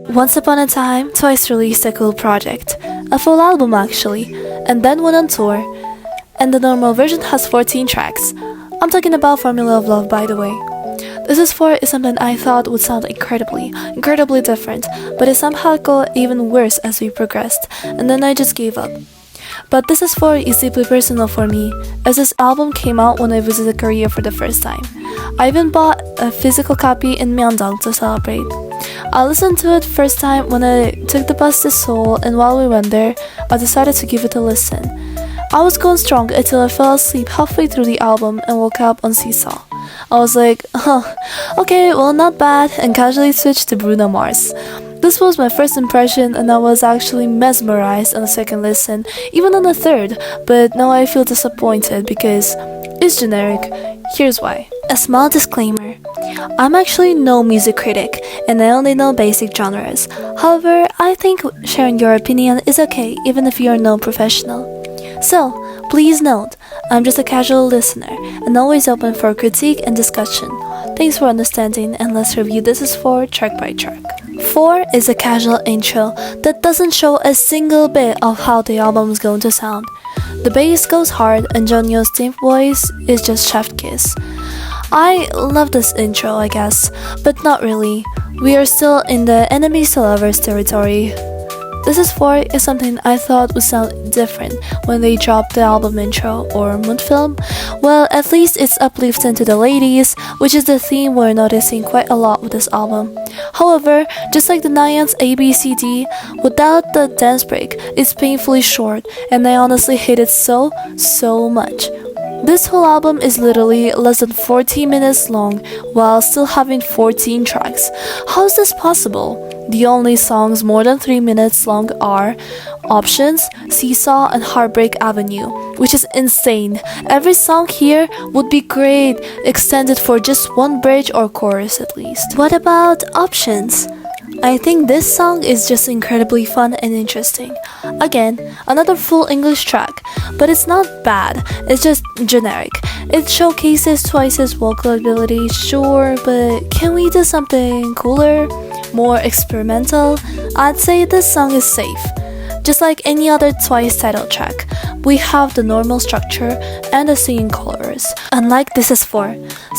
Once upon a time, Twice released a cool project, a full album actually, and then went on tour. And the normal version has 14 tracks. I'm talking about Formula of Love, by the way. This is 4 is something I thought would sound incredibly different, but it somehow got even worse as we progressed, and then I just gave up. But This Is 4 is deeply personal for me, as this album came out when I visited Korea for the first time. I even bought a physical copy in Myeongdong to celebrate. I listened to it first time when I took the bus to Seoul, and while we went there, I decided to give it a listen. I was going strong until I fell asleep halfway through the album and woke up on SEESAW. I was like, okay, well not bad, and casually switched to Bruno Mars. This was my first impression, and I was actually mesmerized on the second listen, even on the third, but now I feel disappointed because it's generic. Here's why. A small disclaimer. I'm actually no music critic, and I only know basic genres. However, I think sharing your opinion is okay, even if you're no professional. So, please note, I'm just a casual listener, and always open for critique and discussion. Thanks for understanding, and let's review This Is 4 track by track. 4 is a casual intro that doesn't show a single bit of how the album is going to sound. The bass goes hard, and Jeonyo's deep voice is just chef's kiss. I love this intro, I guess, but not really. We are still in the enemies to lovers territory. This Is 4 is something I thought would sound different when they dropped the album intro or mood film. Well, at least it's uplifting to the ladies, which is the theme we're noticing quite a lot with this album. However, just like the Nayeon's ABCD, without the dance break, it's painfully short, and I honestly hate it so much. This whole album is literally less than 14 minutes long while still having 14 tracks. How is this possible? The only songs more than 3 minutes long are Options, Seesaw, and Heartbreak Avenue, which is insane. Every song here would be great, extended for just one bridge or chorus at least. What about Options? I think this song is just incredibly fun and interesting. Again, another full English track, but it's not bad, it's just generic. It showcases Twice's vocal ability, sure, but can we do something cooler? More experimental? I'd say this song is safe. Just like any other Twice title track, we have the normal structure and the singing chorus, unlike This Is 4,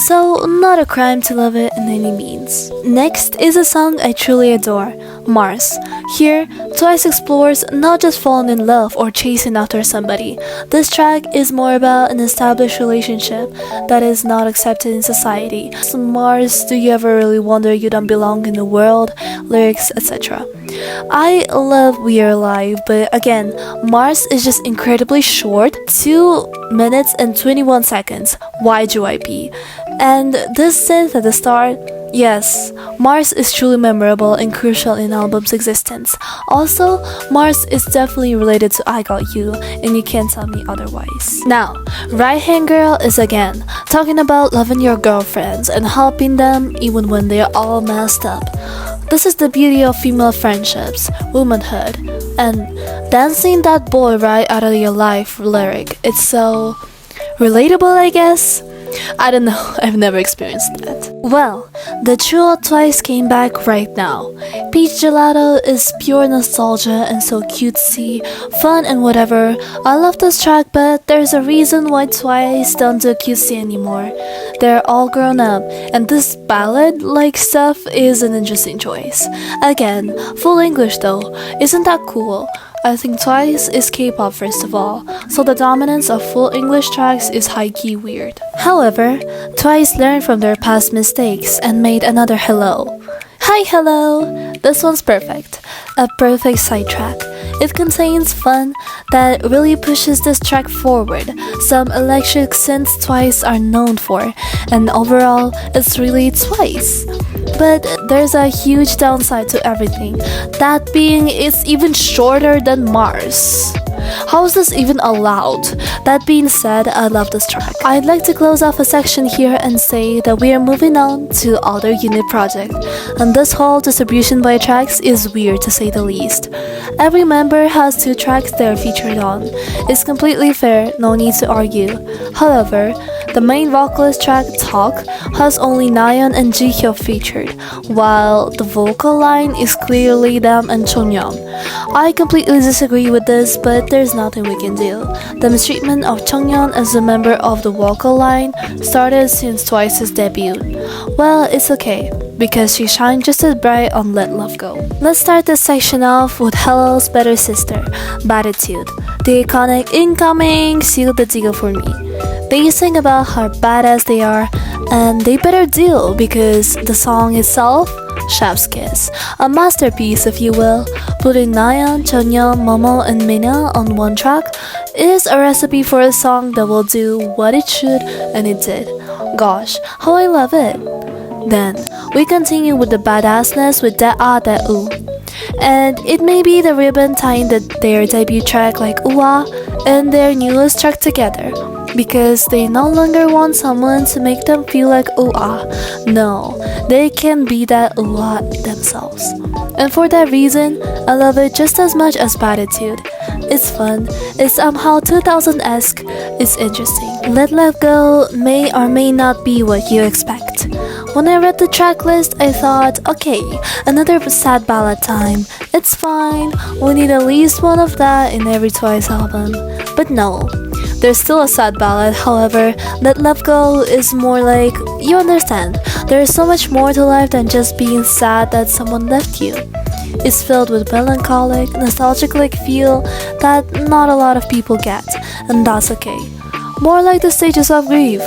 so not a crime to love it in any means. Next is a song I truly adore, Mars. Here, Twice explores not just falling in love or chasing after somebody. This track is more about an established relationship that is not accepted in society. So Mars, do you ever really wonder you don't belong in the world? Lyrics, etc. I love We Are Alive, but again, Mars is just incredibly short, 2 minutes and 21 seconds, JYPE. And this synth at the start, yes, Mars is truly memorable and crucial in the album's existence. Also, Mars is definitely related to I Got You, and you can't tell me otherwise. Now, Right Hand Girl is again talking about loving your girlfriends and helping them even when they're all messed up. This is the beauty of female friendships, womanhood, and dancing that boy right out of your life lyric. It's so relatable, I guess. I don't know, I've never experienced that. Well, the duo Twice came back right now. Peach Gelato is pure nostalgia and so cutesy, fun and whatever. I love this track, but there's a reason why Twice don't do cutesy anymore. They're all grown up, and this ballad-like stuff is an interesting choice. Again, full English though, isn't that cool? I think Twice is K-pop first of all, so the dominance of full English tracks is high-key weird. However, Twice learned from their past mistakes and made another Hello. Hi Hello! This one's perfect. A perfect sidetrack. It contains fun that really pushes this track forward, some electric synths Twice are known for, and overall, it's really Twice. But there's a huge downside to everything, that being it's even shorter than Mars. How is this even allowed? That being said, I love this track. I'd like to close off a section here and say that we are moving on to other unit project, and this whole distribution by tracks is weird to say the least. Every member has 2 tracks they're featured on. It's completely fair, no need to argue. However, The main vocalist track, Talk, has only Nayeon and Jihyo featured, while the vocal line is clearly them and Chongyeon. I completely disagree with this, but there's nothing we can do. The mistreatment of Chongyeon as a member of the vocal line started since Twice's debut. Well, it's okay, because she shined just as bright on Let Love Go. Let's start this section off with Hello's better sister, BATTITUDE. The iconic Incoming sealed the deal for me. They sing about how badass they are, and they better deal because the song itself, Chef's Kiss, a masterpiece if you will, putting Nayeon, Chongyeon, Momo, and Mina on one track is a recipe for a song that will do what it should, and it did. Gosh, how I love it. Then, we continue with the badassness with Da Ah Da Oo. And it may be the ribbon tying their debut track like Ooh Ah and their newest track together, because they no longer want someone to make them feel like ooh ah. No, they can be that ooh ah themselves. And for that reason, I love it just as much as BATTITUDE. It's fun, it's somehow 2000-esque, it's interesting. Let Love Go may or may not be what you expect. When I read the track list, I thought, okay, another sad ballad time. It's fine, we need at least one of that in every Twice album. But no, there's still a sad ballad, however, Let Love Go is more like, you understand, there is so much more to life than just being sad that someone left you. It's filled with melancholic, nostalgic feel that not a lot of people get, and that's okay. More like the stages of grief.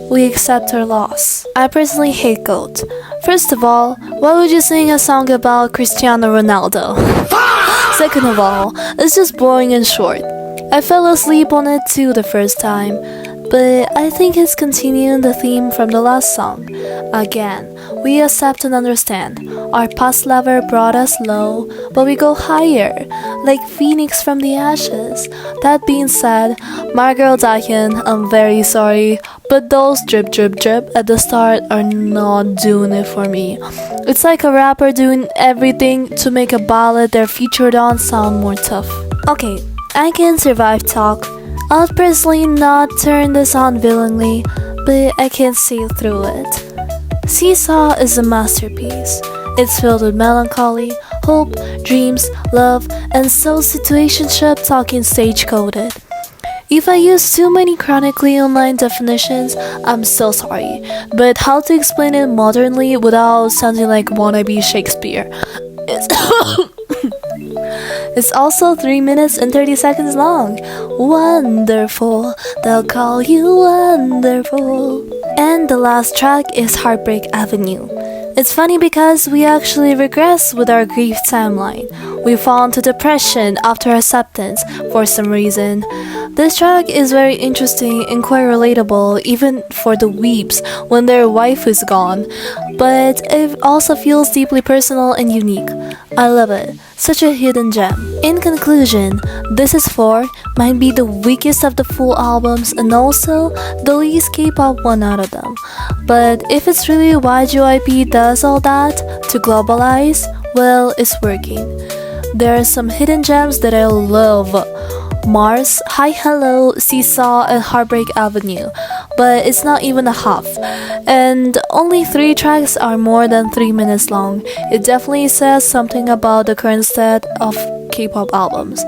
We accept our loss. I personally hate GOAT. First of all, why would you sing a song about Cristiano Ronaldo? Second of all, it's just boring and short. I fell asleep on it too the first time, but I think it's continuing the theme from the last song. Again, we accept and understand. Our past lover brought us low, but we go higher, like Phoenix from the ashes. That being said, my girl Dahyun, I'm very sorry, but those drip drip drip at the start are not doing it for me. It's like a rapper doing everything to make a ballad they're featured on sound more tough. Okay, I can survive Talk. I'll personally not turn this on willingly, but I can see through it. SEESAW is a masterpiece. It's filled with melancholy, hope, dreams, love, and so situationship talking stage-coded. If I use too many chronically online definitions, I'm so sorry, but how to explain it modernly without sounding like wannabe Shakespeare? It's also 3 minutes and 30 seconds long. Wonderful, they'll call you wonderful. And the last track is Heartbreak Avenue. It's funny because we actually regress with our grief timeline. We fall into depression after acceptance for some reason. This track is very interesting and quite relatable even for the weeps when their wife is gone, but it also feels deeply personal and unique. I love it. Such a hidden gem. In conclusion, This Is 4 might be the weakest of the full albums and also the least K-pop one out of them. But if it's really why JYPE does all that to globalize, well, it's working. There are some hidden gems that I love. Mars, Hi Hello, SEESAW, and Heartbreak Avenue, but it's not even a half. And only 3 tracks are more than 3 minutes long. It definitely says something about the current state of K-pop albums.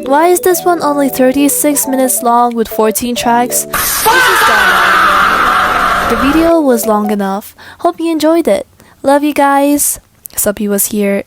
Why is this one only 36 minutes long with 14 tracks? This is dumb. The video was long enough. Hope you enjoyed it. Love you guys. Subby was here.